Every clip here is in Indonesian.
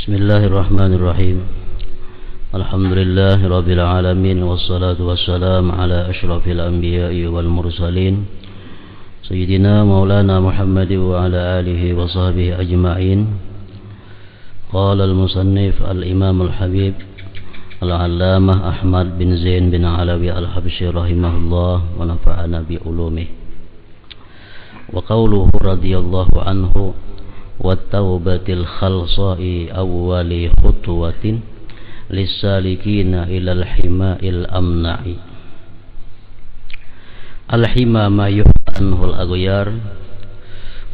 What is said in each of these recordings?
Bismillahirrahmanirrahim. Alhamdulillahi rabbil alamin, wassalatu wassalamu ala asyrafil anbiya'i wal mursalin Sayyidina maulana Muhammad wa ala alihi wa sahbihi ajma'in. Qala al-musannif al-imam al-habib al-allamah Ahmad bin Zain bin Alawi al-Habsyi rahimahullah wa nafa'ana bi ulumih. Wa qawluhu radiyallahu anhu wattaubatil khalsa'i awwali khutwatin lissalikina ilal hima'il amna'i. Al-hima ma yuh'anhul aghyar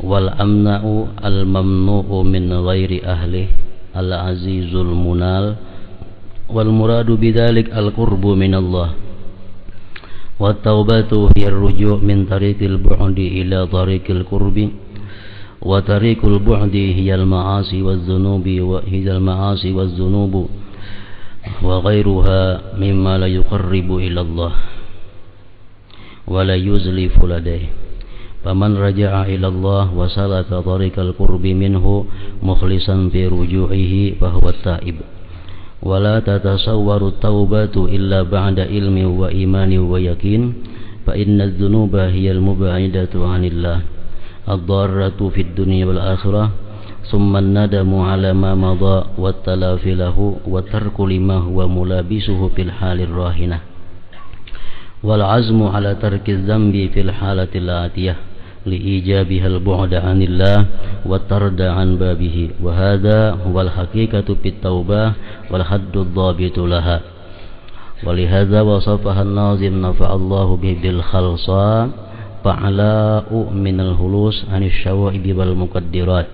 wal amna'u al-mamnu'u min ghairi ahli al-azizul munal wal muradu bidzalik al-qurbu min Allah. Wattaubatu hiya ar-ruju' min tariqil bu'di ila tariqil qurbi wa tariqul bu'di hiyal ma'asi waz-dzunubi wa hiyal ma'asi waz-dzunubu wa ghairuha mimma la yuqarribu ila Allah wa la yuzlifu ladayhi. Faman raja'a ila Allah wa salaka tariqal qurbi minhu mukhlishan fi ruju'ihi fa huwa at-ta'ib. Wa la tatasawwaru at-taubatu illa ba'da ilmi wa imani wa yaqin fa inna adh-dhunuba hiyal mub'idatu 'anillah ad-darratu fid dunya wal akhirah summa an-nadamu 'ala ma madha wa at-talafi lahu wa tarku lima huwa mulabisuhu fil halir rahinah wal 'azmu 'ala tarki adh-dhanbi fil halatil atiyah li ijabiha al-bu'da 'anillah wa tarda 'an babihi wa hadha huwal haqiqatu fit taubah wal haddu ad-dhabitu laha. Wa li hadha wasafaha an-nazim nafa'allahu bil khalsa fa'ala'u minal hulus anis syawaibi wal muqaddirat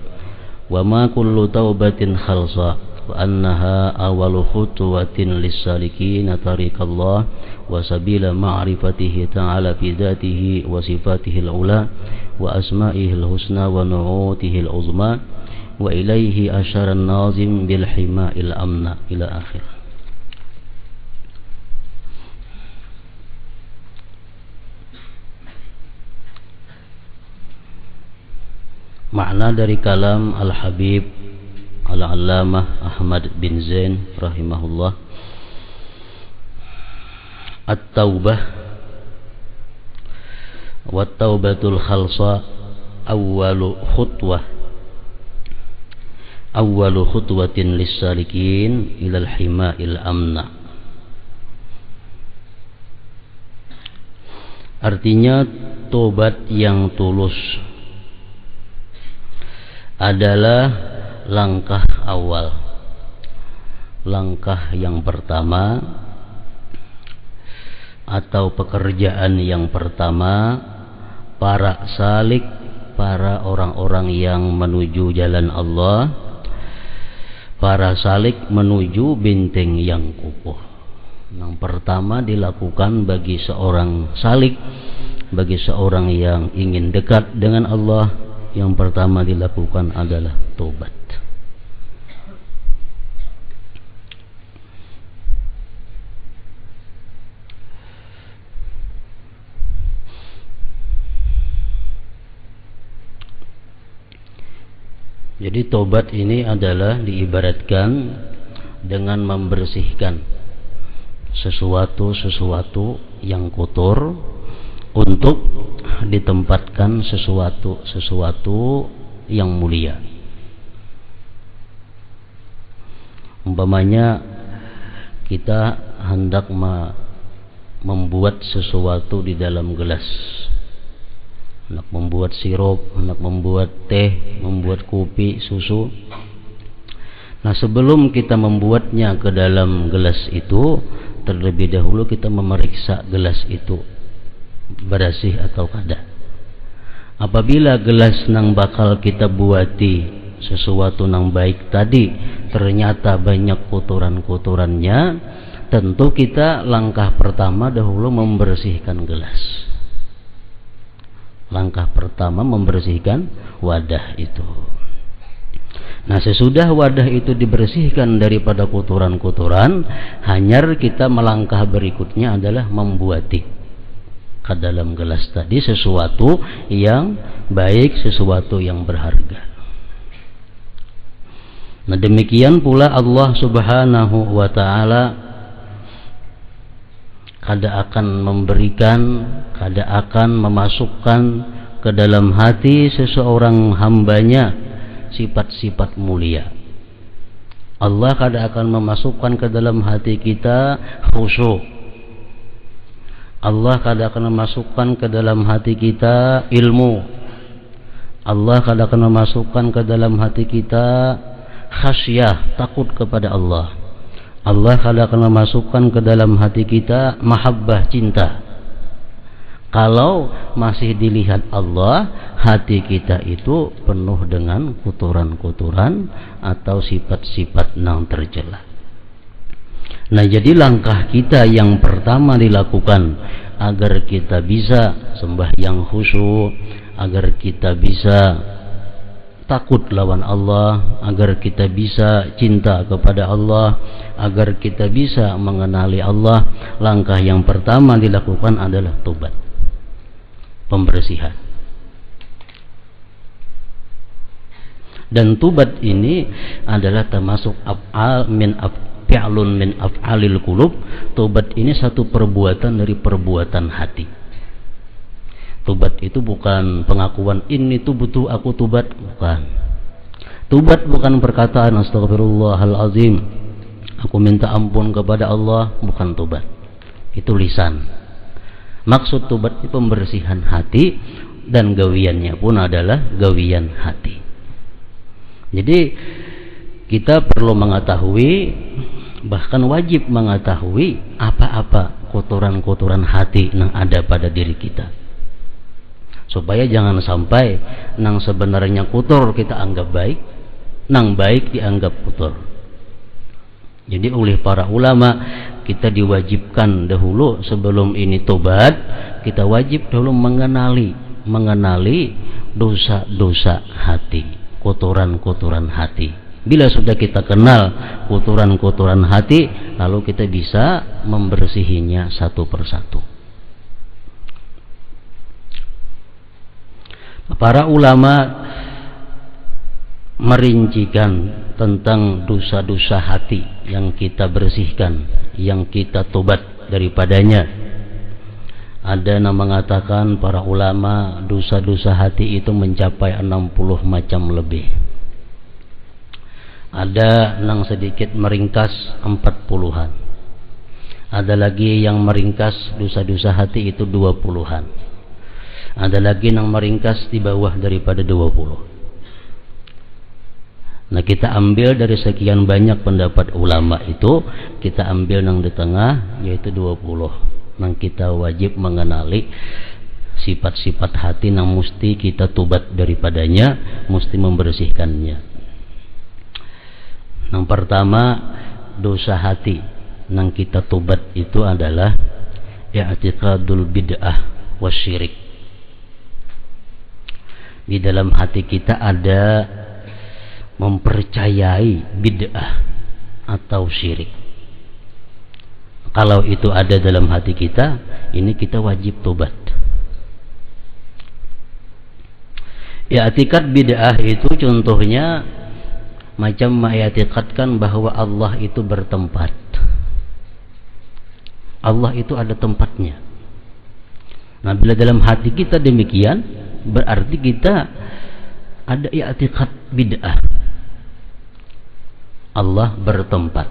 wa ma kullu taubatin khalsa wa annaha awalu khutwatin lis-salikin tariqallah wa sabila ma'rifatihi ta'ala fi dzatihi wa sifatihi al-ula wa asma'ihi al-husna wa nu'utihi al-uzma wa ilaihi asyara an-nazim bil hima'il amna ila akhir. Makna dari kalam Al-Habib Al-Allamah Ahmad bin Zain rahimahullah. At-taubah wa taubatul khalsa awwalu khutwatin lis-salikin ilal hima'il amna. Artinya tobat yang tulus adalah langkah awal, langkah yang pertama atau pekerjaan yang pertama para salik, para orang-orang yang menuju jalan Allah, para salik menuju benteng yang kokoh. Yang pertama dilakukan bagi seorang salik, bagi seorang yang ingin dekat dengan Allah, yang pertama dilakukan adalah tobat. Jadi tobat ini adalah diibaratkan dengan membersihkan sesuatu yang kotor untuk ditempatkan sesuatu yang mulia. Umpamanya kita hendak membuat sesuatu di dalam gelas, hendak membuat sirup, hendak membuat teh, membuat kopi, susu. Nah, sebelum kita membuatnya ke dalam gelas itu, terlebih dahulu kita memeriksa gelas itu bersih atau kada. Apabila gelas nang bakal kita buati sesuatu nang baik tadi ternyata banyak kotoran-kotorannya, tentu kita langkah pertama dahulu membersihkan gelas. Langkah pertama membersihkan wadah itu. Nah, sesudah wadah itu dibersihkan daripada kotoran-kotoran, hanyar kita melangkah berikutnya adalah membuati ke dalam gelas tadi sesuatu yang baik, sesuatu yang berharga. Nah demikian pula Allah Subhanahu wa ta'ala kada akan memberikan, kada akan memasukkan ke dalam hati seseorang hambanya sifat-sifat mulia. Allah kada akan memasukkan ke dalam hati kita khusyuk. Allah kada akan memasukkan ke dalam hati kita ilmu. Allah kada akan memasukkan ke dalam hati kita khasyah, takut kepada Allah. Allah kada akan memasukkan ke dalam hati kita mahabbah, cinta. Kalau masih dilihat Allah, hati kita itu penuh dengan kotoran-kotoran atau sifat-sifat yang tercela. Nah, jadi langkah kita yang pertama dilakukan agar kita bisa sembahyang khusyuk, agar kita bisa takut lawan Allah, agar kita bisa cinta kepada Allah, agar kita bisa mengenali Allah. Langkah yang pertama dilakukan adalah tobat, pembersihan. Dan tobat ini adalah termasuk fi'lun min af'alil qulub. Tobat ini satu perbuatan dari perbuatan hati. Tobat itu bukan pengakuan ini tuh butuh aku tobat, bukan. Tobat bukan perkataan astagfirullahalazim, aku minta ampun kepada Allah, bukan tobat. Itu lisan. Maksud tobat itu pembersihan hati, dan gawiannya pun adalah gawian hati. Jadi kita perlu mengetahui, bahkan wajib mengetahui apa-apa kotoran-kotoran hati yang ada pada diri kita, supaya jangan sampai nang sebenarnya kotor kita anggap baik, nang baik dianggap kotor. Jadi oleh para ulama kita diwajibkan dahulu sebelum ini tobat, kita wajib dahulu mengenali dosa-dosa hati, kotoran-kotoran hati. Bila sudah kita kenal kotoran-kotoran hati, lalu kita bisa membersihinya satu persatu. Para ulama merincikan tentang dosa-dosa hati yang kita bersihkan, yang kita tobat daripadanya. Ada yang mengatakan para ulama dosa-dosa hati itu mencapai 60 macam lebih. Ada yang sedikit meringkas 40-an. Ada lagi yang meringkas dosa-dosa hati itu 20-an. Ada lagi yang meringkas di bawah daripada 20. Nah, kita ambil dari sekian banyak pendapat ulama itu, kita ambil yang di tengah, yaitu 20. Nah, kita wajib mengenali sifat-sifat hati yang mesti kita tobat daripadanya, mesti membersihkannya. Yang pertama, dosa hati yang kita tobat itu adalah i'tiqadul bid'ah wasyirik. Di dalam hati kita ada mempercayai bid'ah atau syirik. Kalau itu ada dalam hati kita, ini kita wajib tobat. I'tikad bid'ah itu contohnya macam mengiktikadkan bahwa Allah itu bertempat. Allah itu ada tempatnya. Nah, bila dalam hati kita demikian, berarti kita ada i'tikad bid'ah. Allah bertempat.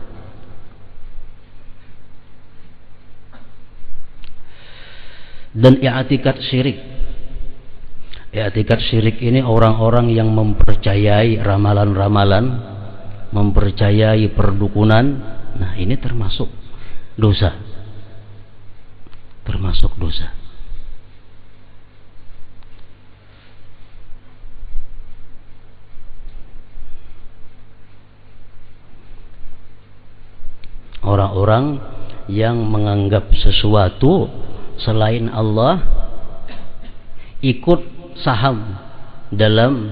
Dan i'tikad syirik. I'tikad syirik ini orang-orang yang mempercayai ramalan-ramalan, mempercayai perdukunan. Nah, ini termasuk dosa. Termasuk dosa. Orang-orang yang menganggap sesuatu selain Allah ikut saham dalam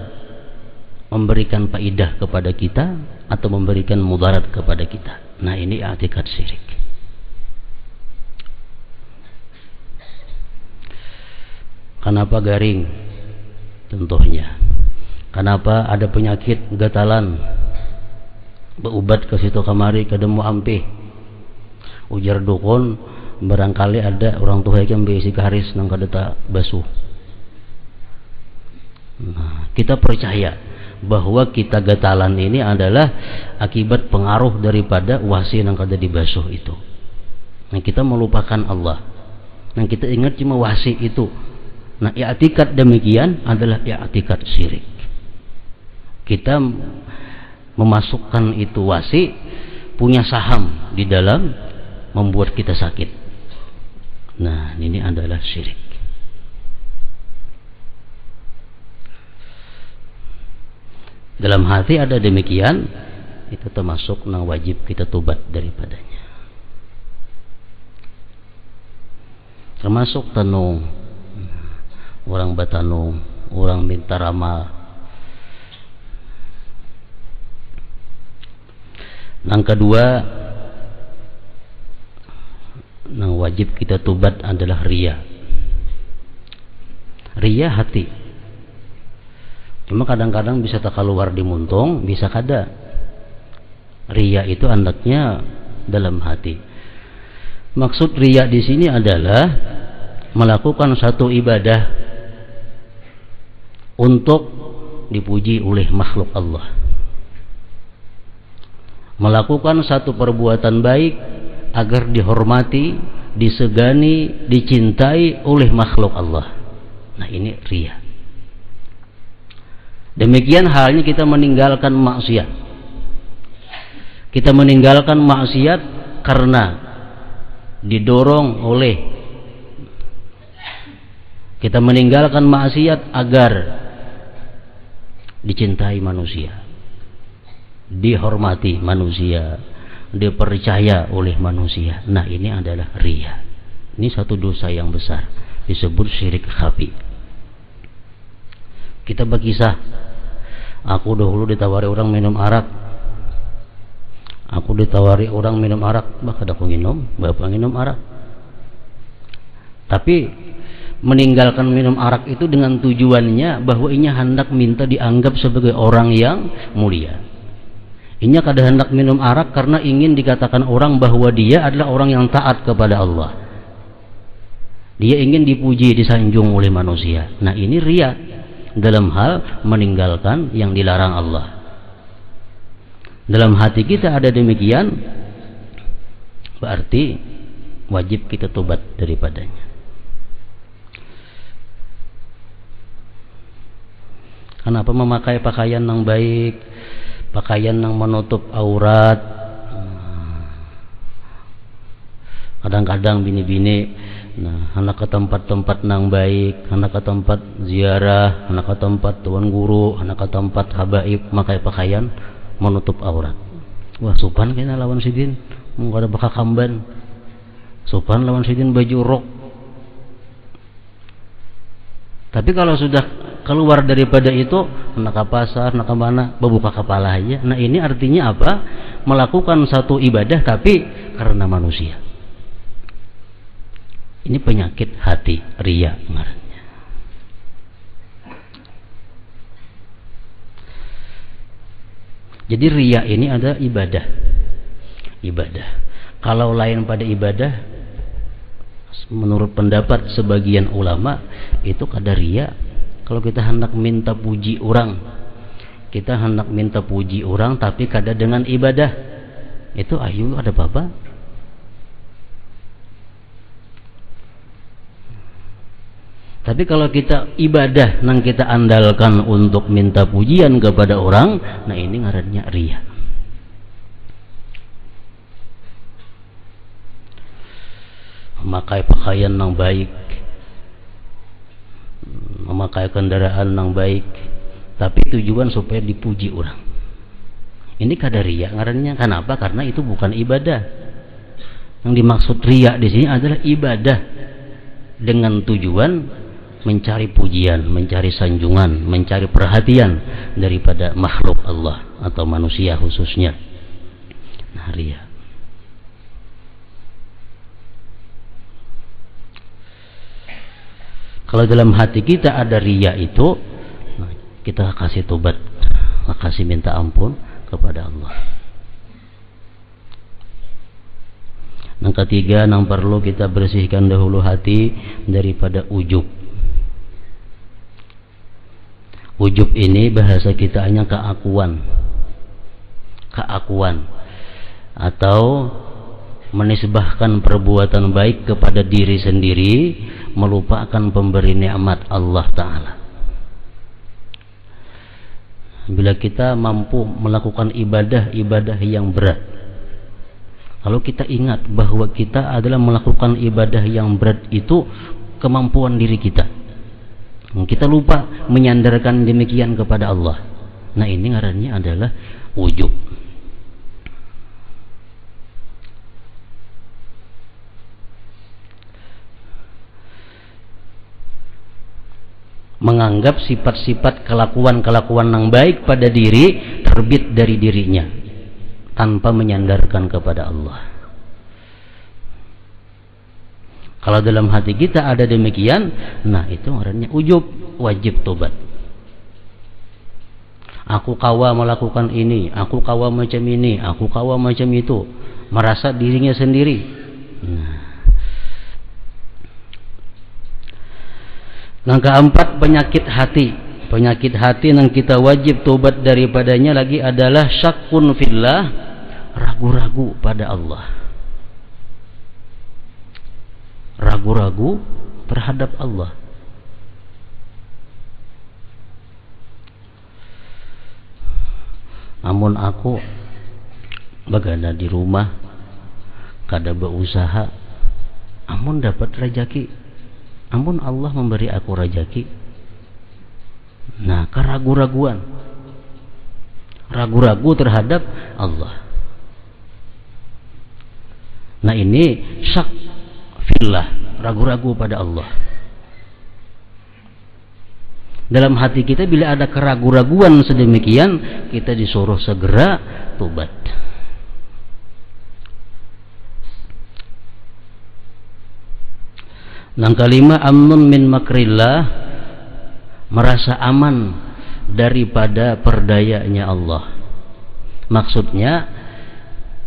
memberikan faidah kepada kita atau memberikan mudarat kepada kita. Nah, ini i'tikad syirik. Kenapa garing? Contohnya, kenapa ada penyakit gatalan? Beubat ke situ kamari kademu ampih. Ujar dukun barangkali ada orang tua yang bisi karis nang kadeta basuh. Nah, kita percaya bahwa kita gatalan ini adalah akibat pengaruh daripada wasi nang kada dibasuh itu. Nah, kita melupakan Allah. Nah, kita ingat cuma wasi itu. Nah, i'tikad demikian adalah i'tikad syirik. Kita memasukkan itu wasi punya saham di dalam membuat kita sakit. Nah, ini adalah syirik. Dalam hati ada demikian, itu termasuk nang wajib kita tobat daripadanya. Termasuk tenung, orang batanung, orang minta ramal. Yang kedua, yang wajib kita tobat adalah riya. Riya hati. Cuma kadang-kadang bisa tak keluar di muntung, bisa kada. Riya itu anaknya dalam hati. Maksud riya di sini adalah melakukan satu ibadah untuk dipuji oleh makhluk Allah. Melakukan satu perbuatan baik agar dihormati, disegani, dicintai oleh makhluk Allah. Nah, ini riya. Demikian halnya kita meninggalkan maksiat. Kita meninggalkan maksiat karena didorong oleh, kita meninggalkan maksiat agar dicintai manusia, dihormati manusia, dipercaya oleh manusia. Nah, ini adalah riya. Ini satu dosa yang besar, disebut syirik khafi. Kita berkisah, aku dahulu ditawari orang minum arak. Aku ditawari orang minum arak, bahkan aku minum, bapak minum arak. Tapi meninggalkan minum arak itu dengan tujuannya bahwa inya hendak minta dianggap sebagai orang yang mulia. Inya kada hendak minum arak karena ingin dikatakan orang bahwa dia adalah orang yang taat kepada Allah. Dia ingin dipuji, disanjung oleh manusia. Nah, ini riya dalam hal meninggalkan yang dilarang Allah. Dalam hati kita ada demikian, berarti wajib kita tobat daripadanya. Kenapa memakai pakaian yang baik, pakaian yang menutup aurat? Kadang-kadang bini-bini, nah, anak ke tempat-tempat nang baik, anak ke tempat ziarah, anak ke tempat tuan guru, anak ke tempat habaib, makai pakaian menutup aurat. Wah, sopan kena lawan sidin, mau ada bakal kamban. Sopan lawan sidin baju rok. Tapi kalau sudah keluar daripada itu, nak ke pasar, nak ke mana, berbuka kepala aja. Nah, ini artinya apa? Melakukan satu ibadah tapi karena manusia. Ini penyakit hati, riya ngarannya. Jadi riya ini ada ibadah. Kalau lain pada ibadah, menurut pendapat sebagian ulama, itu kada riya. Kalau kita hendak minta puji orang, tapi kada dengan ibadah, itu ayu ada apa-apa. Tapi kalau kita ibadah nang kita andalkan untuk minta pujian kepada orang, nah ini ngarannya riya. Memakai pakaian yang baik, memakai kendaraan yang baik, tapi tujuan supaya dipuji orang. Ini kada riya ngarannya. Kenapa? Karena itu bukan ibadah. Yang dimaksud riya di sini adalah ibadah dengan tujuan mencari pujian, mencari sanjungan, mencari perhatian daripada makhluk Allah atau manusia khususnya. Nah, riya. Kalau dalam hati kita ada riya itu, nah, kita kasih tobat, kasih minta ampun kepada Allah. Yang ketiga, yang perlu kita bersihkan dahulu hati daripada ujub. Ujub ini bahasa kita hanya keakuan atau menisbahkan perbuatan baik kepada diri sendiri, melupakan pemberi nikmat Allah Ta'ala. Bila kita mampu melakukan ibadah yang berat, kalau kita ingat bahwa kita adalah melakukan ibadah yang berat itu kemampuan diri kita, kita lupa menyandarkan demikian kepada Allah. Nah, ini ngarannya adalah ujub. Menganggap sifat-sifat kelakuan yang baik pada diri terbit dari dirinya tanpa menyandarkan kepada Allah. Kalau dalam hati kita ada demikian, nah itu orangnya ujub, wajib tobat. Aku kawa melakukan ini, aku kawa macam ini, aku kawa macam itu, merasa dirinya sendiri. Yang keempat, penyakit hati. Penyakit hati yang kita wajib tobat daripadanya lagi adalah syakkun fillah, ragu-ragu pada Allah. Ragu-ragu terhadap Allah. Namun aku bagana di rumah kada berusaha, amun dapat rezeki, amun Allah memberi aku rezeki. Nah, keragu-raguan, ragu-ragu terhadap Allah. Nah, ini syak fillah, ragu-ragu pada Allah. Dalam hati kita bila ada keragu-raguan sedemikian, kita disuruh segera tobat. Yang kelima, amnun min makrillah, merasa aman daripada perdayanya Allah. Maksudnya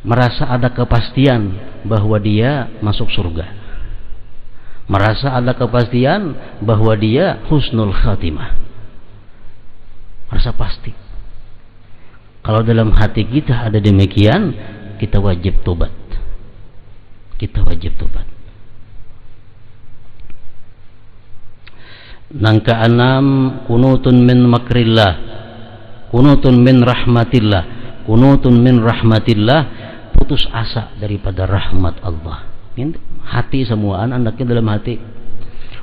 merasa ada kepastian bahwa dia masuk surga, merasa ada kepastian bahwa dia husnul khatimah, merasa pasti. Kalau dalam hati kita ada demikian, kita wajib tobat. Kita wajib tobat. Yang keenam, kunutun min makrillah, kunutun min rahmatillah. Kunutun min rahmatillah, putus asa daripada rahmat Allah. Ini hati semuaan anaknya dalam hati.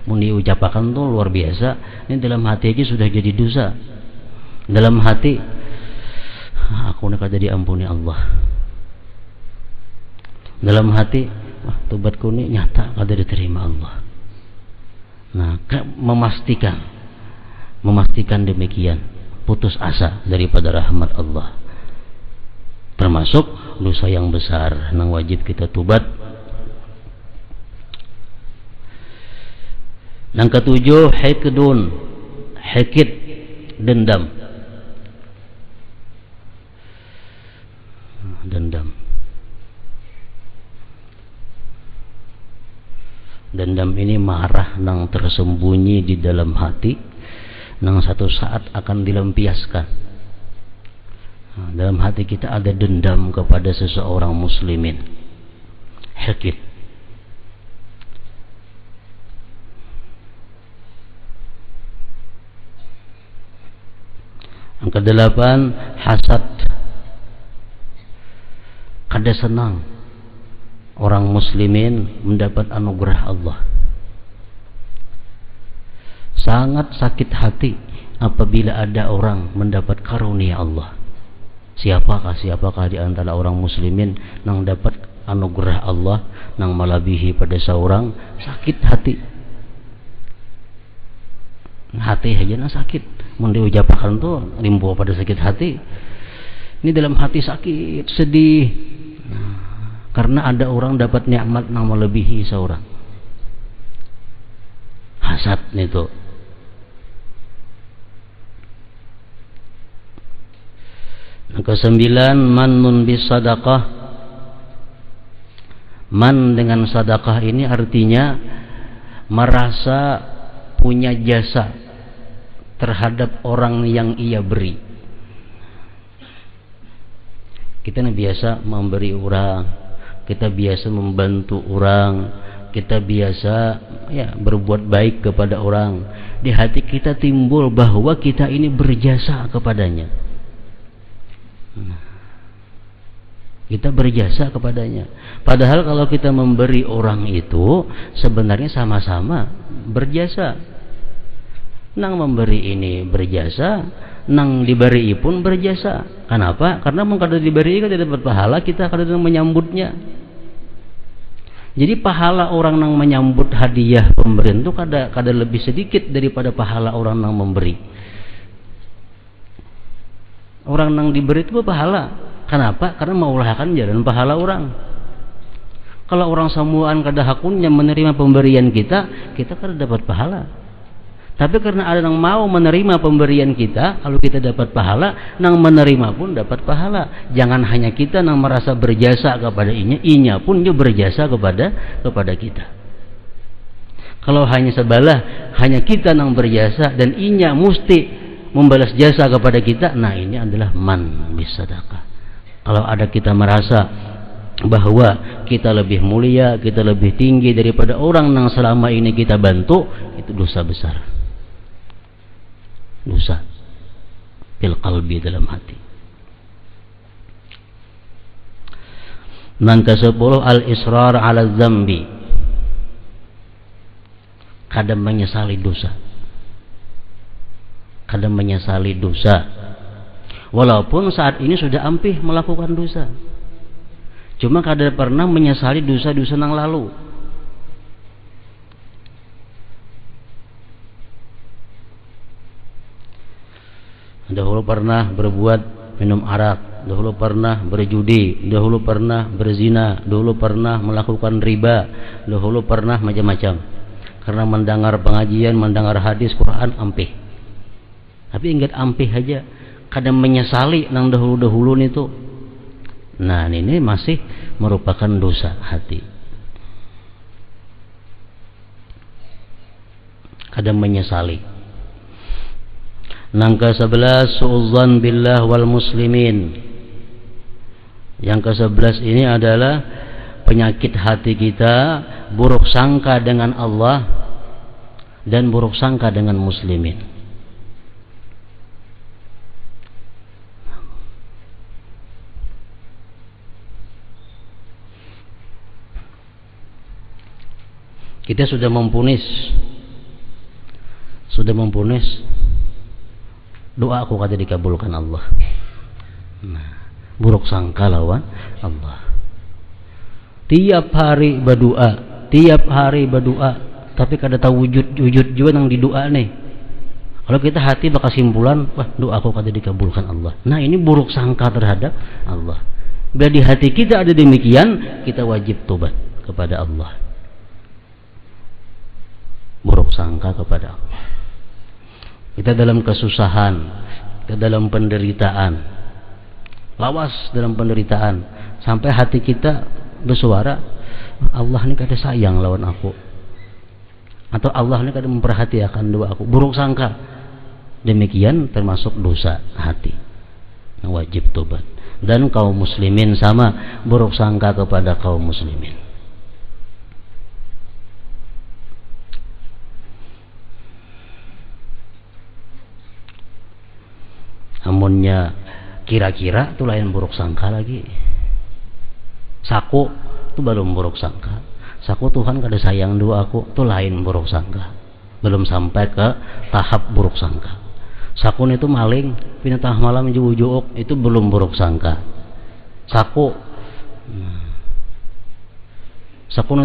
Mau diucapkan tuh luar biasa. Ini dalam hati aja sudah jadi dosa. Dalam hati, aku nak kada diampuni Allah. Dalam hati, wah tobatku ini nyata kada diterima Allah. Nah, memastikan demikian, putus asa daripada rahmat Allah, termasuk dosa yang besar yang wajib kita tobat. Yang ketujuh, hikid, dendam. Dendam ini marah yang tersembunyi di dalam hati, yang satu saat akan dilampiaskan. Nah, dalam hati kita ada dendam kepada seseorang muslimin. Hikid. Yang kedelapan, hasad. Kada senang orang muslimin mendapat anugerah Allah. Sangat sakit hati apabila ada orang mendapat karunia Allah. Siapakah di antara orang muslimin yang dapat anugerah Allah yang melebihi pada seorang, sakit hati. Hati aja yang sakit. Mau diucapkan tuh rimbo pada sakit hati. Ini dalam hati sakit, sedih. Karena ada orang dapat nikmat yang melebihi seorang. Hasad itu. Yang kesembilan, mannun bis sadaqah, Man dengan sedekah ini artinya merasa punya jasa terhadap orang yang ia beri. Kita biasa memberi orang, kita biasa membantu orang, kita biasa berbuat baik kepada orang. Di hati kita timbul bahwa kita ini berjasa kepadanya. Kita berjasa kepadanya. Padahal kalau kita memberi orang itu sebenarnya sama-sama berjasa. Nang memberi ini berjasa, nang diberi pun berjasa. Kenapa? Karena kalau diberi kita dapat pahala, kita kadang menyambutnya. Jadi pahala orang nang menyambut hadiah pemberian itu kada lebih sedikit daripada pahala orang nang memberi. Orang nang diberi itu pahala. Kenapa? Karena maulahkan jalan pahala orang. Kalau orang samuan kada hakunnya menerima pemberian kita kada dapat pahala. Tapi karena ada yang mau menerima pemberian kita, kalau kita dapat pahala, nang menerima pun dapat pahala. Jangan hanya kita nang merasa berjasa kepada inya pun juga berjasa kepada kita. Kalau hanya sebelah, hanya kita nang berjasa dan inya mesti membalas jasa kepada kita, nah ini adalah man bisadaqah. Kalau ada kita merasa bahwa kita lebih mulia, kita lebih tinggi daripada orang yang selama ini kita bantu, itu dosa besar. Dosa fil qalbi, dalam hati. Yang ke-10 al-israr ala dzambi. Kadang menyesali dosa. Kadang menyesali dosa. Walaupun saat ini sudah ampih melakukan dosa. Cuma kadang pernah menyesali dosa-dosa yang lalu. Dahulu pernah berbuat minum arak, dahulu pernah berjudi, dahulu pernah berzina, dahulu pernah melakukan riba, dahulu pernah macam-macam. Karena mendengar pengajian, mendengar hadis Quran ampih. Tapi ingat ampih aja, kadang menyesali nang dahulu-dahulu itu. Nah, ini masih merupakan dosa hati. Kadang menyesali. Yang ke-11 su'udzan billah wal muslimin. Yang ke-11 ini adalah penyakit hati kita, buruk sangka dengan Allah dan buruk sangka dengan muslimin. Kita sudah mempunis doa aku kada dikabulkan Allah. Nah, buruk sangka lawan Allah. Tiap hari berdoa, tapi kada tahu wujud juga nang di doa nih. Kalau kita hati bakal simpulan, wah doa aku kada dikabulkan Allah. Nah, ini buruk sangka terhadap Allah. Bila di hati kita ada demikian, kita wajib tobat kepada Allah. Buruk sangka kepada Allah. Kita dalam kesusahan, kita dalam penderitaan, lawas dalam penderitaan, sampai hati kita bersuara, Allah ini kada sayang lawan aku, atau Allah ini kada memperhatikan doa aku. Buruk sangka, demikian termasuk dosa hati, wajib tobat. Dan kaum muslimin sama, buruk sangka kepada kaum muslimin. Amunnya kira-kira itu lain buruk sangka lagi. Saku itu belum buruk sangka. Saku Tuhan kada sayang doaku, itu lain buruk sangka. Belum sampai ke tahap buruk sangka. Saku itu maling, pina tengah malam juuk, itu belum buruk sangka. Saku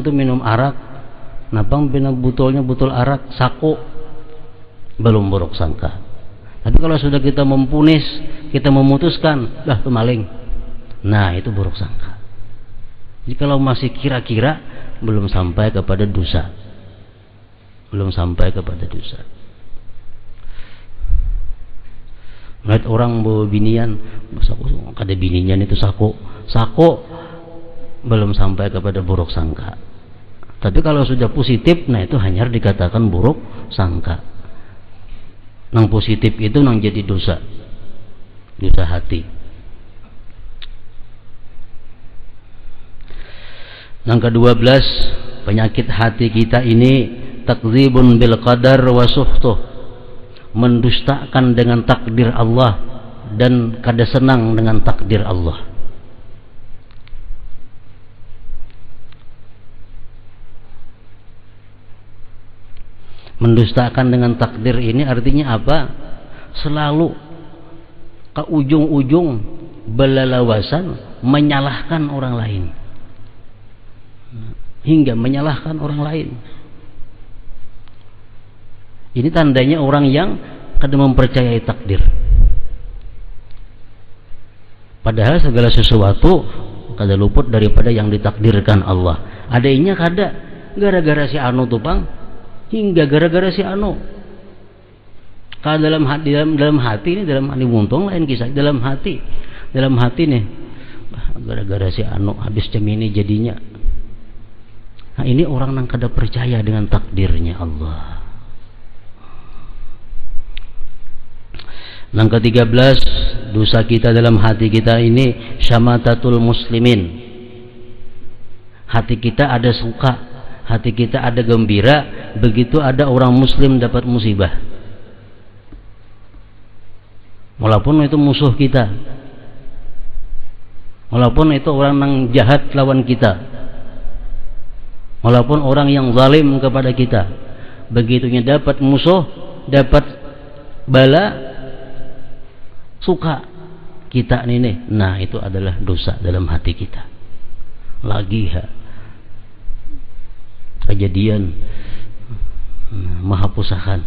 itu minum arak, napang pina butolnya butol arak, saku belum buruk sangka. Tapi kalau sudah kita mempunis, kita memutuskan, itu maling. Nah, itu buruk sangka. Jadi kalau masih kira-kira, belum sampai kepada dosa. Belum sampai kepada dosa. Melihat orang bawa binian, kada binian itu saku belum sampai kepada buruk sangka. Tapi kalau sudah positif, nah itu hanya dikatakan buruk sangka. Nang positif itu nang jadi dosa hati. Nang ke-12, penyakit hati kita ini takdzibun bil qadar wa suhtuh, mendustakan dengan takdir Allah dan kada senang dengan takdir Allah. Mendustakan dengan takdir ini artinya apa? Selalu ke ujung-ujung belalawasan menyalahkan orang lain, hingga menyalahkan orang lain. Ini tandanya orang yang kada mempercayai takdir. Padahal segala sesuatu kada luput daripada yang ditakdirkan Allah. Adanya kada gara-gara si anu tupang, hingga gara-gara si anu. Kalau dalam hati ini, dalam hati muntung lain kisah. Dalam hati nih, gara-gara si anu habis cemini jadinya. Nah ini orang yang kada percaya dengan takdirnya Allah. Yang ke-13, dosa kita dalam hati kita ini syamatatul muslimin. Hati kita ada suka, hati kita ada gembira begitu ada orang muslim dapat musibah, walaupun itu musuh kita, walaupun itu orang yang jahat lawan kita, walaupun orang yang zalim kepada kita. Begitunya dapat musuh, dapat bala, suka kita ini, nah itu adalah dosa dalam hati kita. Lagi kejadian Mahapusakan,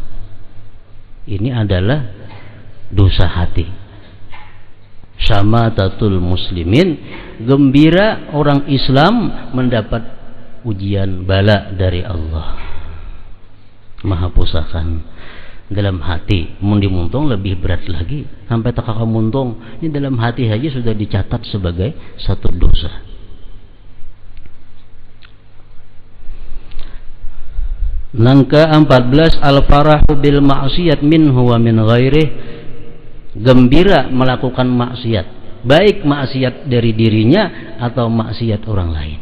ini adalah dosa hati. Syamatatul muslimin, gembira orang Islam mendapat ujian bala dari Allah. Mahapusakan dalam hati. Mun dimuntung lebih berat lagi, sampai tak muntung. Ini dalam hati saja sudah dicatat sebagai satu dosa. Nangka 14, al-farahu bil ma'siyat minhu wa min ghairih, gembira melakukan maksiat, baik maksiat dari dirinya atau maksiat orang lain.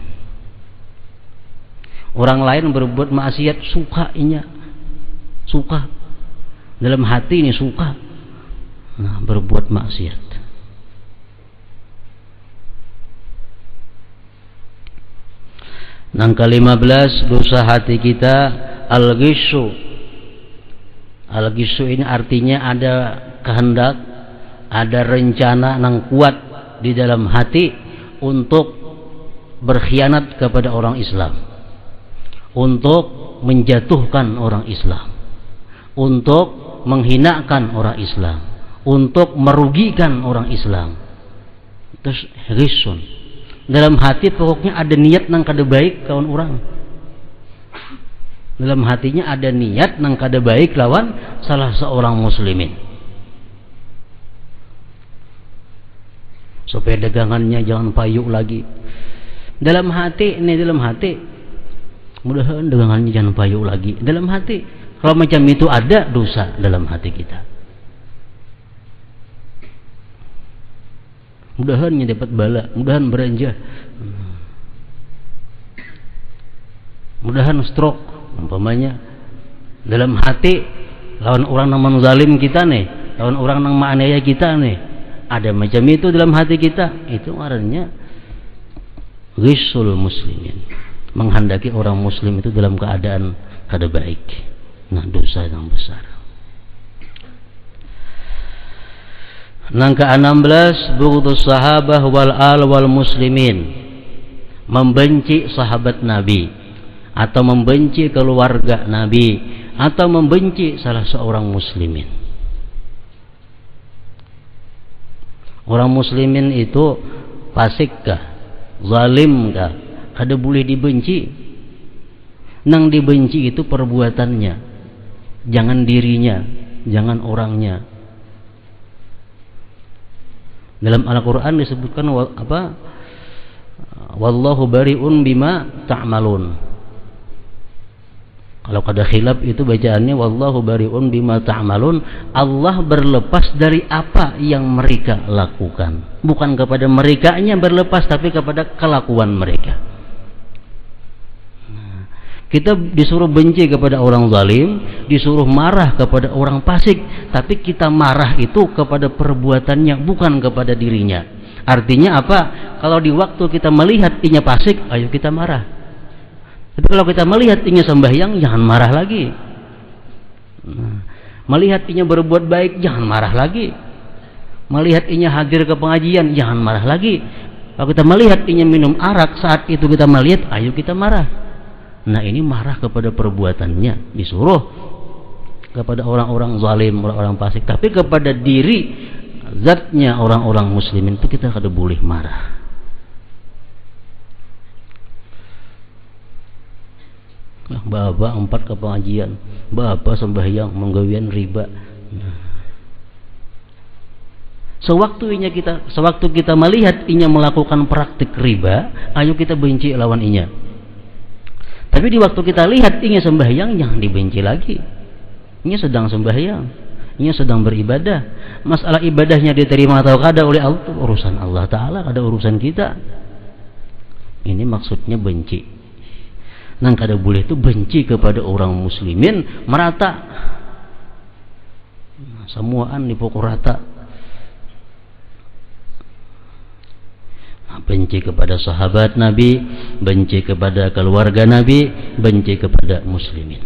Orang lain berbuat maksiat, suka dalam hati ini, suka berbuat maksiat. Nangka 15, dosa hati kita al-ghissu. Al-ghissu ini artinya ada kehendak, ada rencana yang kuat di dalam hati untuk berkhianat kepada orang Islam, untuk menjatuhkan orang Islam, untuk menghinakan orang Islam, untuk merugikan orang Islam. Terus ghissun. Dalam hati pokoknya ada niat nang kada baik kawan orang. Dalam hatinya ada niat nang kada baik lawan salah seorang muslimin, supaya dagangannya jangan payu lagi. Dalam hati ini, dalam hati, mudah-mudahan dagangannya jangan payu lagi. Dalam hati, kalau macam itu ada dosa dalam hati kita. Mudahannya dapat bala, mudahan beranjah, mudahan stroke umpamanya. Dalam hati lawan orang yang menzalim kita nih, lawan orang yang menganiaya kita nih, ada macam itu dalam hati kita. Itu artinya ghissul muslimin, menghendaki orang muslim itu dalam keadaan kada baik. Nah, dosa yang besar. Nang ke-16, bughdus sahabah wal al wal muslimin, membenci sahabat Nabi atau membenci keluarga Nabi atau membenci salah seorang muslimin. Orang muslimin itu fasikkah, zalimkah, kada boleh dibenci. Nang dibenci itu perbuatannya, jangan dirinya, jangan orangnya. Dalam Al-Quran disebutkan wallahu bari'un bima ta'malun. Kalau ada khilaf itu bacaannya wallahu bari'un bima ta'malun, Allah berlepas dari apa yang mereka lakukan. Bukan kepada merekanya berlepas, tapi kepada kelakuan mereka. Kita disuruh benci kepada orang zalim, disuruh marah kepada orang fasik, tapi kita marah itu kepada perbuatannya, bukan kepada dirinya. Artinya apa? Kalau di waktu kita melihat inya fasik, ayo kita marah. Tapi kalau kita melihat inya sembahyang, jangan marah lagi. Melihat inya berbuat baik, jangan marah lagi. Melihat inya hadir ke pengajian, jangan marah lagi. Kalau kita melihat inya minum arak, saat itu kita melihat, ayo kita marah. Nah, ini marah kepada perbuatannya, disuruh kepada orang-orang zalim, orang-orang fasik. Tapi kepada diri zatnya orang-orang muslimin itu kita kada boleh marah. Bapak 4 ke pengajian, bapak sembahyang menggawian riba. Sewaktu kita melihat inya melakukan praktik riba, ayo kita benci lawan inya. Tapi di waktu kita lihat inya sembahyang, jangan dibenci lagi. Inya sedang sembahyang, inya sedang beribadah. Masalah ibadahnya diterima atau kada oleh Allah, urusan Allah Ta'ala, kada urusan kita. Ini maksudnya benci. Nang kada boleh itu benci kepada orang muslimin merata. Semuaan dipukul rata. Benci kepada sahabat Nabi, benci kepada keluarga Nabi, benci kepada muslimin.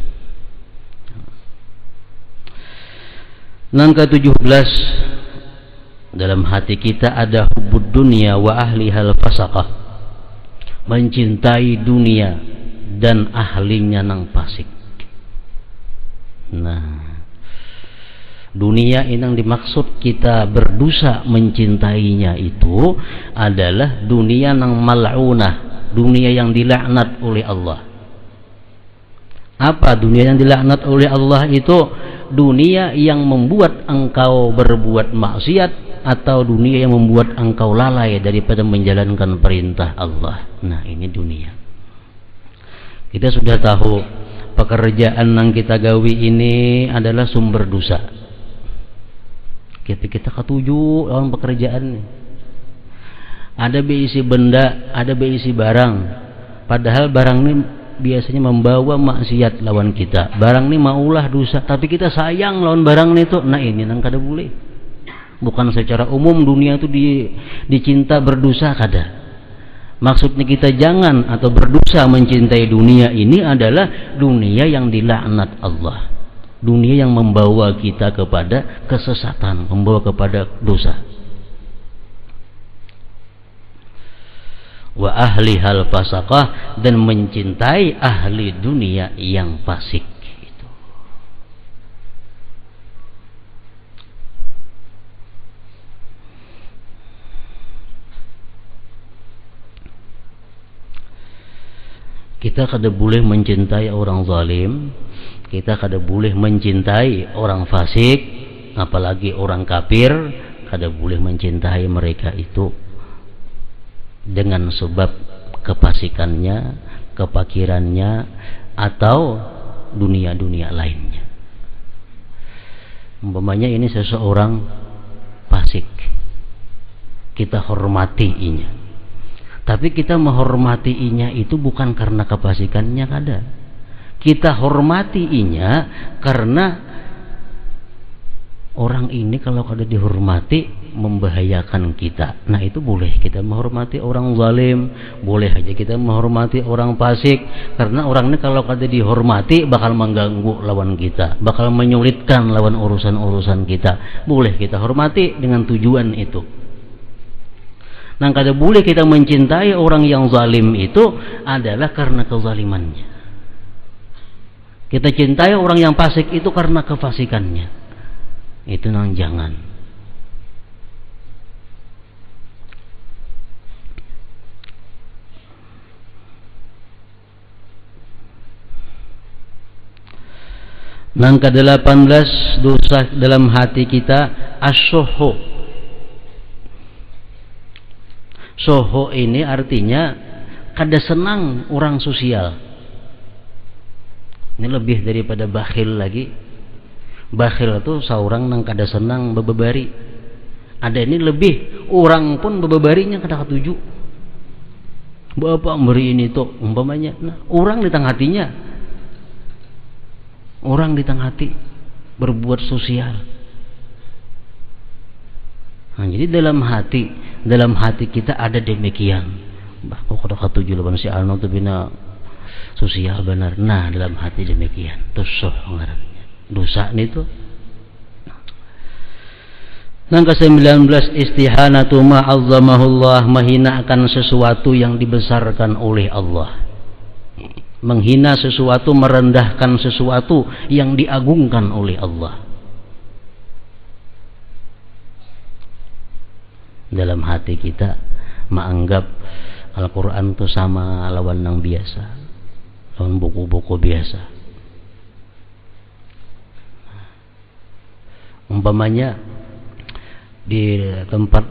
Yang ke-17, dalam hati kita ada hubbud dunia wa ahlihal fasaqah, mencintai dunia dan ahlinya nang fasik. Nah, dunia yang dimaksud kita berdosa mencintainya itu adalah dunia nang mal'unah, dunia yang dilaknat oleh Allah. Apa dunia yang dilaknat oleh Allah itu? Dunia yang membuat engkau berbuat maksiat, atau dunia yang membuat engkau lalai daripada menjalankan perintah Allah. Nah, ini dunia. Kita sudah tahu pekerjaan yang kita gawi ini adalah sumber dosa. Kita ketujuh lawan pekerjaan. Ada berisi benda, ada berisi barang. Padahal barang ini biasanya membawa maksiat lawan kita. Barang ini maulah dosa, tapi kita sayang lawan barang itu. Nah, ini nang kada boleh. Bukan secara umum dunia itu dicinta berdosa kada. Maksudnya kita jangan atau berdosa mencintai dunia ini adalah dunia yang dilaknat Allah. Dunia yang membawa kita kepada kesesatan, membawa kepada dosa. Wa ahli hal fasaqah, dan mencintai ahli dunia yang fasik. Itu. Kita kada boleh mencintai orang zalim. Kita kada boleh mencintai orang fasik, apalagi orang kafir. Kada boleh mencintai mereka itu dengan sebab kefasikannya, kefakirannya, atau dunia-dunia lainnya. Umpamanya ini seseorang fasik, kita hormati inya. Tapi kita menghormati inya itu bukan karena kefasikannya kada. Kita hormati inya karena orang ini kalau kada dihormati membahayakan kita. Nah, itu boleh kita menghormati orang zalim, boleh aja kita menghormati orang fasik, karena orang ini kalau kada dihormati bakal mengganggu lawan kita, bakal menyulitkan lawan urusan-urusan kita. Boleh kita hormati dengan tujuan itu. Nah, kada boleh kita mencintai orang yang zalim itu adalah karena kezalimannya. Kita cintai orang yang fasik itu karena kefasikannya. Itu nang jangan. Nang ke-18 dosa dalam hati kita asyuhu. Syuhu ini artinya kada senang orang sosial. Ini lebih daripada bakhil lagi. Bakhil itu seorang nang kada senang bebebari. Ada ini lebih, orang pun bebebarinya kada ketuju. Bapak beri ini tuh umpamanya. Nah, orang di tengah hatinya. Orang di tengah hati berbuat sosial. Nah, jadi dalam hati kita ada demikian. Bah, kok kada ketuju lawan si Alno tuh bina sosial benar. Nah, dalam hati demikian. Tusuh ngarannya. Dosa nih tuh. Yang ke-19 istihanatu ma'azzamahullah, menghinakan sesuatu yang dibesarkan oleh Allah. Menghina sesuatu, merendahkan sesuatu yang diagungkan oleh Allah. Dalam hati kita menganggap Al-Quran itu sama lawan yang biasa, lawan buku-buku biasa. Umpamanya di tempat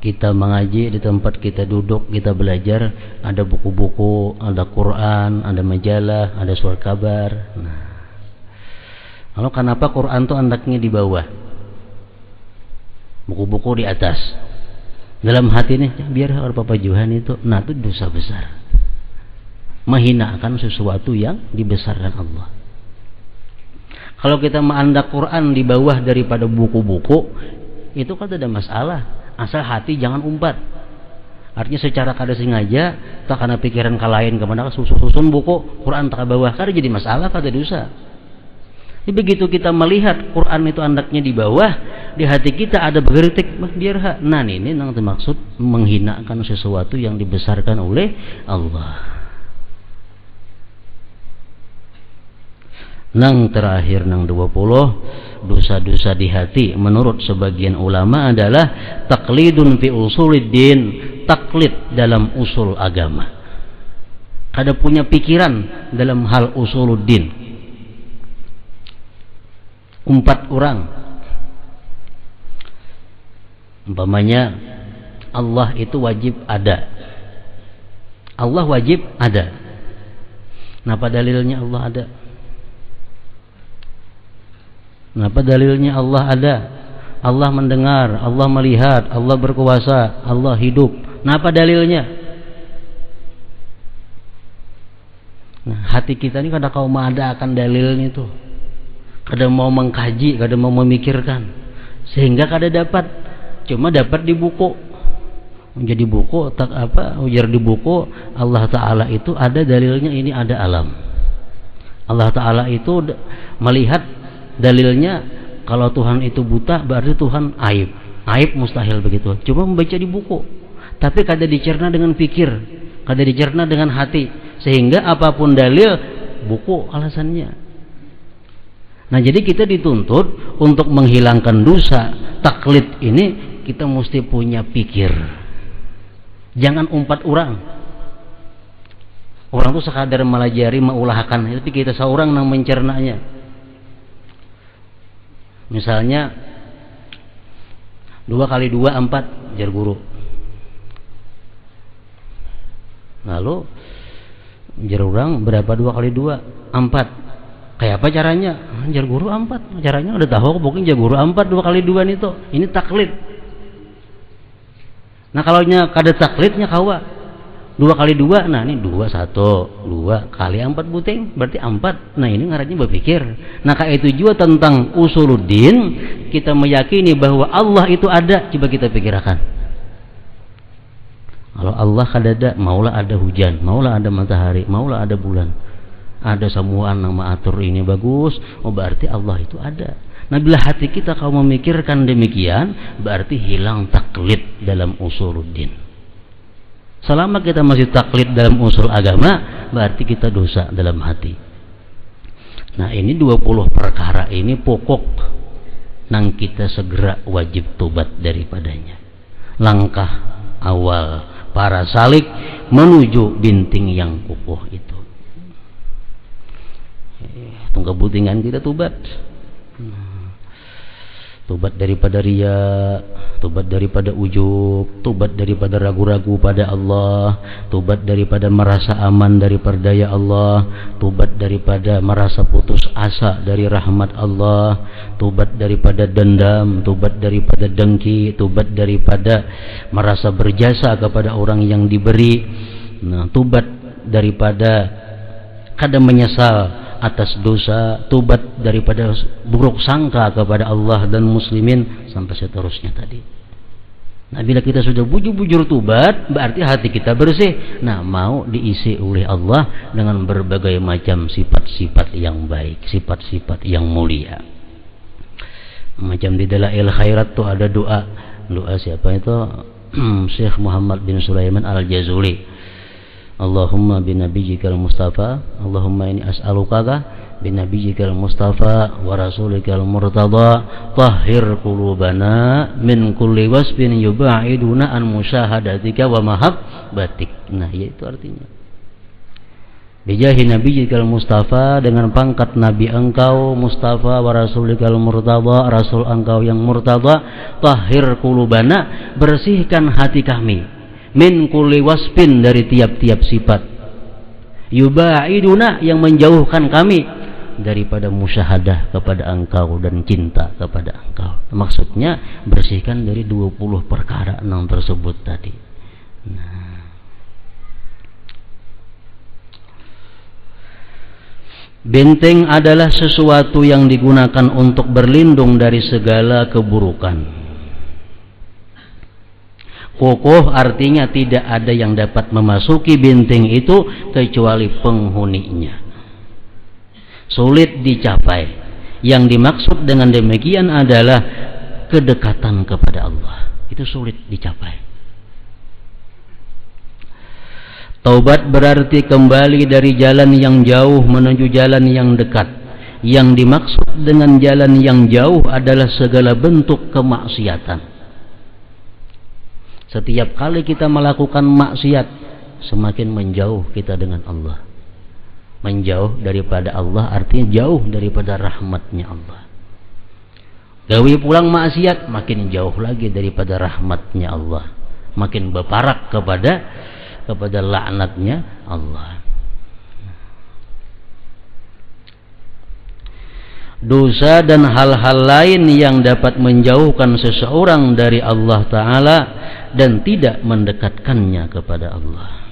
kita mengaji, di tempat kita duduk, kita belajar, ada buku-buku, ada Quran, ada majalah, ada surat kabar. Nah, lalu kenapa Quran itu andaknya di bawah, buku-buku di atas? Dalam hati nih, biar Bapak Johan itu, nah itu dosa besar, menghinakan sesuatu yang dibesarkan Allah. Kalau kita mengandak Quran di bawah daripada buku-buku, itu kan tidak masalah, asal hati jangan umpat. Artinya secara kada sengaja tak karena pikiran kalain kemana susun buku Quran tak bawah, kada jadi masalah, kada dosa. Jadi begitu kita melihat Quran itu andaknya di bawah, di hati kita ada bergerik, biar hak. Nah ini yang termaksud menghinakan sesuatu yang dibesarkan oleh Allah. Nang terakhir nang 20, dosa-dosa di hati menurut sebagian ulama adalah taklidun fi usuluddin, taklid dalam usul agama. Kada punya pikiran dalam hal usuluddin. Umpat orang, umpamanya Allah itu wajib ada, Allah wajib ada. Napa dalilnya Allah ada? Kenapa dalilnya Allah ada? Allah mendengar, Allah melihat, Allah berkuasa, Allah hidup. Kenapa dalilnya? Nah, hati kita ini kada kau ada akan dalilnya itu. Kada mau mengkaji, kada mau memikirkan. Sehingga kada dapat. Cuma dapat di buku. Menjadi buku, tak apa, ujar di buku, Allah Ta'ala itu ada dalilnya, ini ada alam. Allah Ta'ala itu melihat dalilnya, kalau Tuhan itu buta berarti Tuhan aib. Aib mustahil begitu. Cuma membaca di buku. Tapi kada dicerna dengan pikir, kada dicerna dengan hati, sehingga apapun dalil buku alasannya. Nah, jadi kita dituntut untuk menghilangkan dosa taklid ini, kita mesti punya pikir. Jangan umpat orang. Orang tuh sekadar melajari, mengulahkan, tapi kita seorang yang mencernanya. Misalnya 2 kali 2 4 jar guru. Lalu jar orang berapa 2 kali 2? 4. Kayak apa caranya? Jar guru 4. Caranya udah tahu, pokoknya jar guru 4 2 kali 2 itu. Ini taklid. Nah, kalau nya kada taklidnya kawa 2 kali 2, nah ini 2 1, 2 kali 4 buting berarti 4. Nah, ini ngarannya berpikir. Nah, kayak itu juga tentang usuluddin, kita meyakini bahwa Allah itu ada. Coba kita pikirkan. Kalau Allah kada ada, maulah ada hujan, maulah ada matahari, maulah ada bulan, ada semuaan yang mengatur ini bagus, oh berarti Allah itu ada. Nah, bila hati kita kau memikirkan demikian, berarti hilang taklid dalam usuluddin. Selama kita masih taklid dalam usul agama, berarti kita dosa dalam hati. Nah, ini 20 perkara ini pokok nang kita segera wajib tobat daripadanya. Langkah awal para salik menuju binting yang kukuh itu. Tunggu butingan kita tobat. Tobat daripada riya, tobat daripada ujub, tobat daripada ragu-ragu pada Allah, tobat daripada merasa aman dari perdaya Allah, tobat daripada merasa putus asa dari rahmat Allah, tobat daripada dendam, tobat daripada dengki, tobat daripada merasa berjasa kepada orang yang diberi. Nah, tobat daripada kadang menyesal atas dosa, tobat daripada buruk sangka kepada Allah dan muslimin, sampai seterusnya tadi. Nah, bila kita sudah bujur-bujur tobat, berarti hati kita bersih. Nah, mau diisi oleh Allah dengan berbagai macam sifat-sifat yang baik, sifat-sifat yang mulia. Macam di Dalail Khairat tuh ada doa siapa itu? Syekh Muhammad bin Sulaiman Al-Jazuli. Allahumma binabiyyikal mustafa, Allahumma ini as'aluka binabiyyikal mustafa wa rasulikal murtada tahhir qulubana min kulli wasbin yuba'iduna an musyahadatika wa mahabbatik. Nah, yaitu artinya bijahi nabiyyikal mustafa, dengan pangkat nabi engkau mustafa, wa rasulikal murtada, rasul engkau yang murtada, tahhir qulubana, bersihkan hati kami, min kulli wasfin, dari tiap-tiap sifat, yubaiduna, yang menjauhkan kami daripada musyahadah kepada engkau dan cinta kepada engkau. Maksudnya bersihkan dari 20 perkara yang tersebut tadi. Nah, benteng adalah sesuatu yang digunakan untuk berlindung dari segala keburukan. Kokoh artinya tidak ada yang dapat memasuki benteng itu kecuali penghuninya. Sulit dicapai. Yang dimaksud dengan demikian adalah kedekatan kepada Allah. Itu sulit dicapai. Taubat berarti kembali dari jalan yang jauh menuju jalan yang dekat. Yang dimaksud dengan jalan yang jauh adalah segala bentuk kemaksiatan. Setiap kali kita melakukan maksiat, semakin menjauh kita dengan Allah. Menjauh daripada Allah artinya jauh daripada rahmatnya Allah. Gawi pulang maksiat, makin jauh lagi daripada rahmatnya Allah. Makin berparak kepada laknatnya Allah. Dosa dan hal-hal lain yang dapat menjauhkan seseorang dari Allah Ta'ala dan tidak mendekatkannya kepada Allah.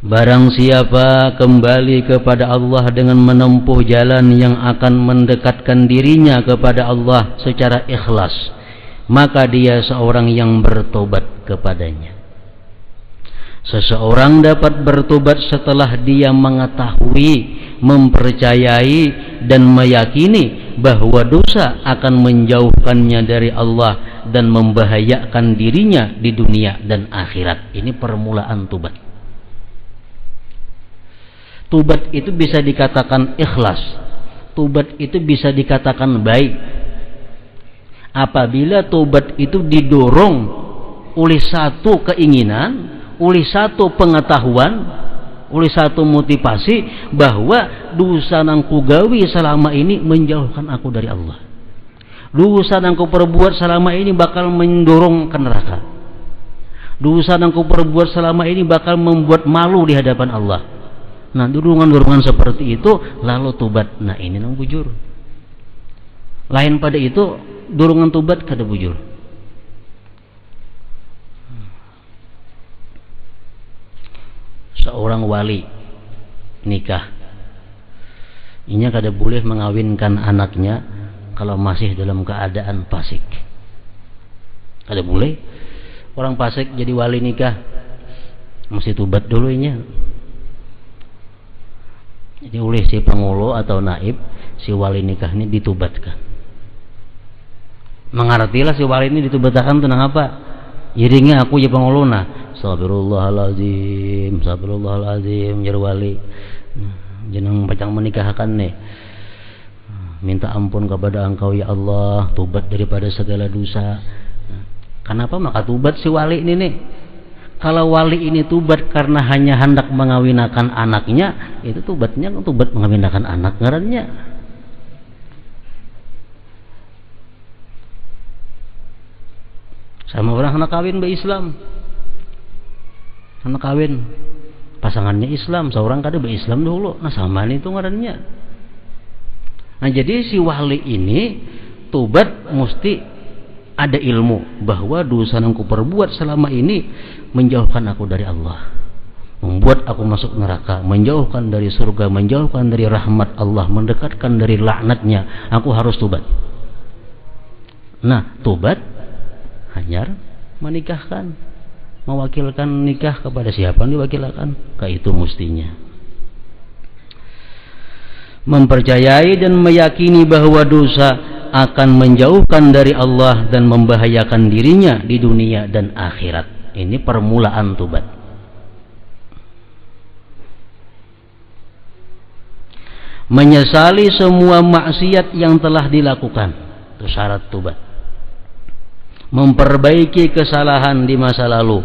Barang siapa kembali kepada Allah dengan menempuh jalan yang akan mendekatkan dirinya kepada Allah secara ikhlas, maka dia seorang yang bertobat kepadanya. Seseorang dapat bertobat setelah dia mengetahui, mempercayai dan meyakini bahwa dosa akan menjauhkannya dari Allah dan membahayakan dirinya di dunia dan akhirat. Ini permulaan tobat. Tobat itu bisa dikatakan ikhlas. Tobat itu bisa dikatakan baik apabila tobat itu didorong oleh satu keinginan, oleh satu pengetahuan, oleh satu motivasi bahwa dosa yang kugawi selama ini menjauhkan aku dari Allah. Dosa yang ku perbuat selama ini bakal mendorong ke neraka. Dosa yang ku perbuat selama ini bakal membuat malu di hadapan Allah. Nah, dorongan-dorongan seperti itu lalu tobat. Nah, ini nang bujur. Lain pada itu dorongan tobat kada bujur. Seorang wali nikah, inya kada boleh mengawinkan anaknya kalau masih dalam keadaan fasik. Kada boleh. Orang fasik jadi wali nikah mesti tobat dulu inya. Jadi oleh si pengulo atau naib, si wali nikah ini ditubatkan. Mengartilah si wali ini ditubatkan tentang apa? Iringnya aku ya penguluna. Astagfirullahaladzim, astagfirullahaladzim, jar wali. Jeneng pacang menikahkan nih. Minta ampun kepada engkau ya Allah, tobat daripada segala dosa. Kenapa maka tobat si wali ini nih? Kalau wali ini tobat karena hanya hendak mengawinkan anaknya, itu tobatnya tobat mengawinkan anak ngarannya. Sama orang anak kawin be Islam. Anak kawin pasangannya Islam, seorang kada be Islam dulu. Nah sama itu ngarannya. Nah jadi si wali ini tobat mesti ada ilmu bahwa dosa yang ku perbuat selama ini menjauhkan aku dari Allah, membuat aku masuk neraka, menjauhkan dari surga, menjauhkan dari rahmat Allah, mendekatkan dari laknatnya. Aku harus tobat. Nah tobat hanya menikahkan, mewakilkan nikah kepada siapa yang diwakilkan, kayak itu mestinya. Mempercayai dan meyakini bahwa dosa akan menjauhkan dari Allah dan membahayakan dirinya di dunia dan akhirat. Ini permulaan tobat. Menyesali semua maksiat yang telah dilakukan, itu syarat tobat. Memperbaiki kesalahan di masa lalu,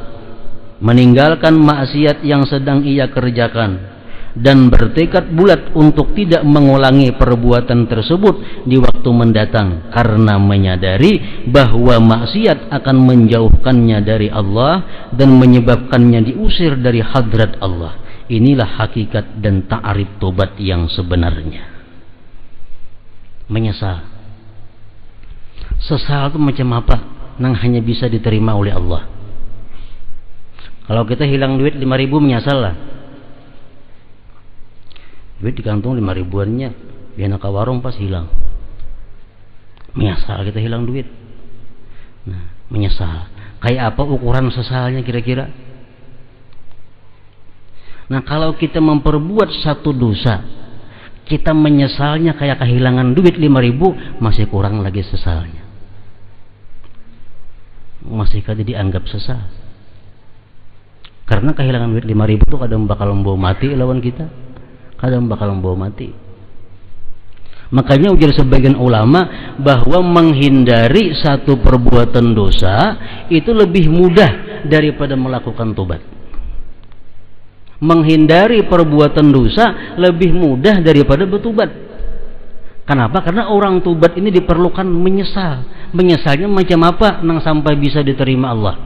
meninggalkan maksiat yang sedang ia kerjakan, dan bertekad bulat untuk tidak mengulangi perbuatan tersebut di waktu mendatang, karena menyadari bahwa maksiat akan menjauhkannya dari Allah dan menyebabkannya diusir dari hadrat Allah. Inilah hakikat dan ta'arif tobat yang sebenarnya. Menyesal. Sesal itu macam apa? Yang hanya bisa diterima oleh Allah. Kalau kita hilang duit 5.000 menyesal lah. Duit di kantong 5 ribuannya, dia nak ke warung pas hilang. Menyesal kita hilang duit. Nah, menyesal. Kayak apa ukuran sesalnya kira-kira? Nah, kalau kita memperbuat satu dosa, kita menyesalnya kayak kehilangan duit 5.000, masih kurang lagi sesalnya. Masih kada dianggap sesal. Karena kehilangan duit 5.000 itu kadang bakal membawa mati lawan kita. Kadang bakal membawa mati. Makanya ujar sebagian ulama bahwa menghindari satu perbuatan dosa itu lebih mudah daripada melakukan tobat. Menghindari perbuatan dosa lebih mudah daripada bertobat. Kenapa? Karena orang tobat ini diperlukan menyesal. Menyesalnya macam apa nang sampai bisa diterima Allah.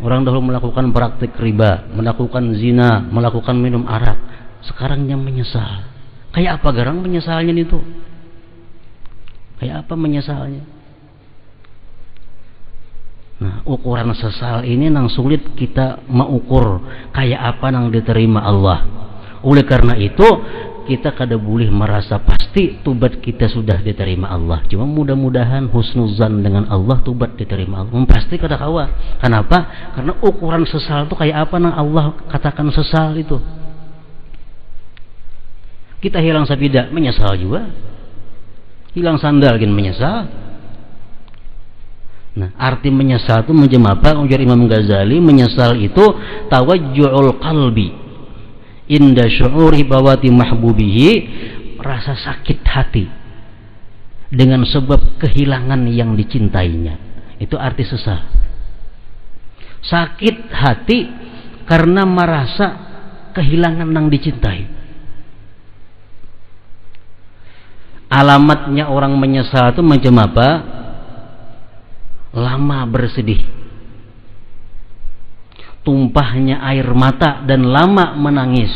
Orang dahulu melakukan praktik riba, melakukan zina, melakukan minum arak. Sekarang dia menyesal. Kayak apa garang menyesalnya itu? Kayak apa menyesalnya? Nah, ukuran sesal ini nang sulit kita mengukur kayak apa nang diterima Allah. Oleh karena itu, kita kada boleh merasa pasti tobat kita sudah diterima Allah. Cuma mudah-mudahan husnuzan dengan Allah, tobat diterima Allah. Pasti kada kawa. Kenapa? Karena ukuran sesal itu kayak apa nang Allah katakan sesal itu. Kita hilang sepeda menyesal juga. Hilang sandal kan menyesal. Nah, arti menyesal itu macam apa? Ujar Imam Ghazali, menyesal itu tawajju'ul qalbi inda syu'uri bawati mahbubihi, rasa sakit hati dengan sebab kehilangan yang dicintainya. Itu arti sesal. Sakit hati karena merasa kehilangan yang dicintai. Alamatnya orang menyesal itu macam apa? Lama bersedih, tumpahnya air mata dan lama menangis,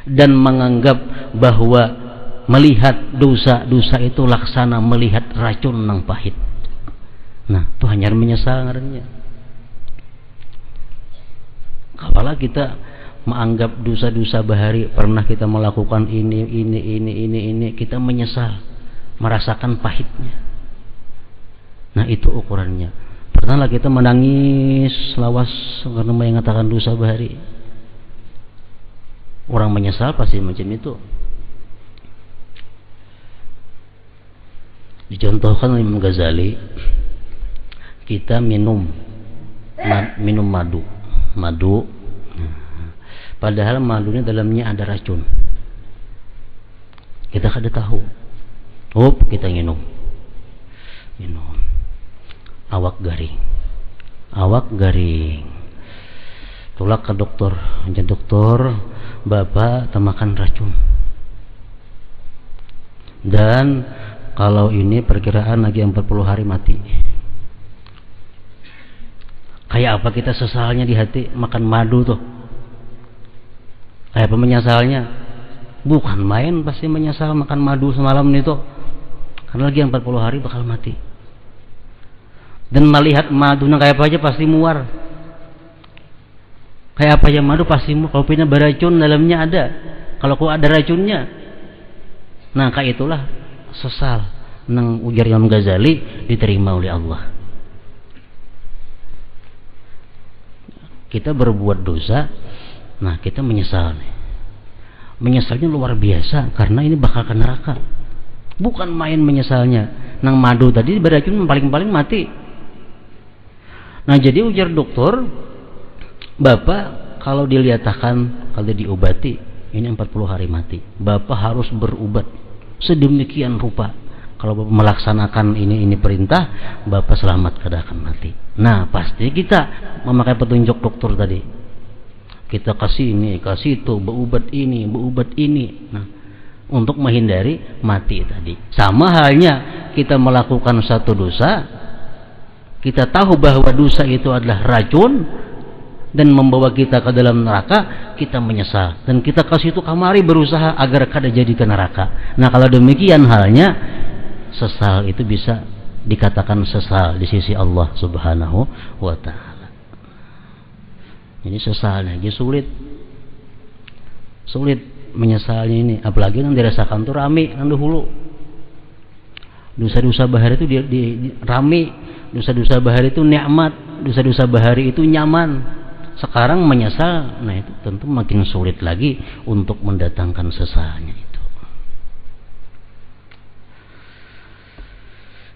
dan menganggap bahwa melihat dosa-dosa itu laksana melihat racun nang pahit. Nah, itu hanya menyesal ngarannya. Kepala kita menganggap dosa-dosa bahari, pernah kita melakukan ini, kita menyesal, merasakan pahitnya. Nah, itu ukurannya. Pernahlah kita menangis lawas karena mengatakan dosa bahari. Orang menyesal pasti macam itu. Dicontohkan oleh Imam Ghazali, kita minum madu, padahal madunya dalamnya ada racun. Kita kada tahu. Kita minum. Awak garing. Tulak ke dokter. Dokter, bapak temakan racun. Dan kalau ini perkiraan lagi 40 hari mati. Kayak apa kita sesalnya di hati makan madu tuh? Kayak apa menyesalnya? Bukan main, pasti menyesal makan madu semalam itu. Karena lagi 40 hari bakal mati. Dan melihat madunya kayak apa aja pasti muar. Kayak apa aja madu pasti muar. Kalau punya beracun dalamnya ada. Kalau kok ada racunnya. Nah kayak itulah sesal nang ujar Imam Ghazali diterima oleh Allah. Kita berbuat dosa, nah kita menyesal nih. Menyesalnya luar biasa karena ini bakal ke neraka. Bukan main menyesalnya. Nang madu tadi beracun paling-paling mati. Nah jadi ujar dokter, Bapak kalau dilihatkan kalau diobati ini 40 hari mati. Bapak harus berubat sedemikian rupa. Kalau Bapak melaksanakan ini perintah, Bapak selamat kada akan mati. Nah pasti kita memakai petunjuk dokter tadi. Kita kasih ini, kasih itu, berubat ini. Nah, untuk menghindari mati tadi. Sama halnya kita melakukan satu dosa, kita tahu bahwa dosa itu adalah racun dan membawa kita ke dalam neraka, kita menyesal dan kita kasih itu kamari berusaha agar kada jadi ke neraka. Nah kalau demikian halnya, sesal itu bisa dikatakan sesal di sisi Allah Subhanahu wa ta'ala. Ini sesalnya lagi sulit menyesalnya ini, apalagi yang dirasakan tuh rame kan dahulu. Dosa-dosa bahari itu rame, dosa-dosa bahari itu nikmat, dosa-dosa bahari itu nyaman. Sekarang menyesal, nah itu tentu makin sulit lagi untuk mendatangkan sesalnya itu.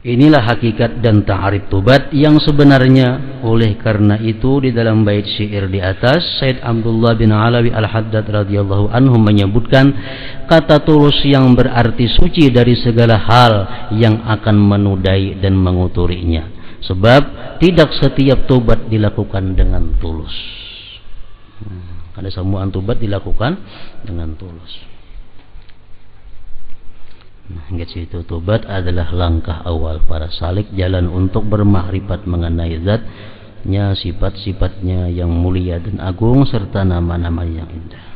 Inilah hakikat dan ta'arif tobat yang sebenarnya. Oleh karena itu di dalam bait syair di atas, Said Abdullah bin Alawi Al-Haddad radhiyallahu anhu menyebutkan kata tulus yang berarti suci dari segala hal yang akan menudai dan menguturinya. Sebab tidak setiap tobat dilakukan dengan tulus. Ada semua tobat dilakukan dengan tulus. Nah, itu tobat adalah langkah awal para salik, jalan untuk bermakrifat mengenai zatnya, sifat-sifatnya yang mulia dan agung serta nama-nama yang indah.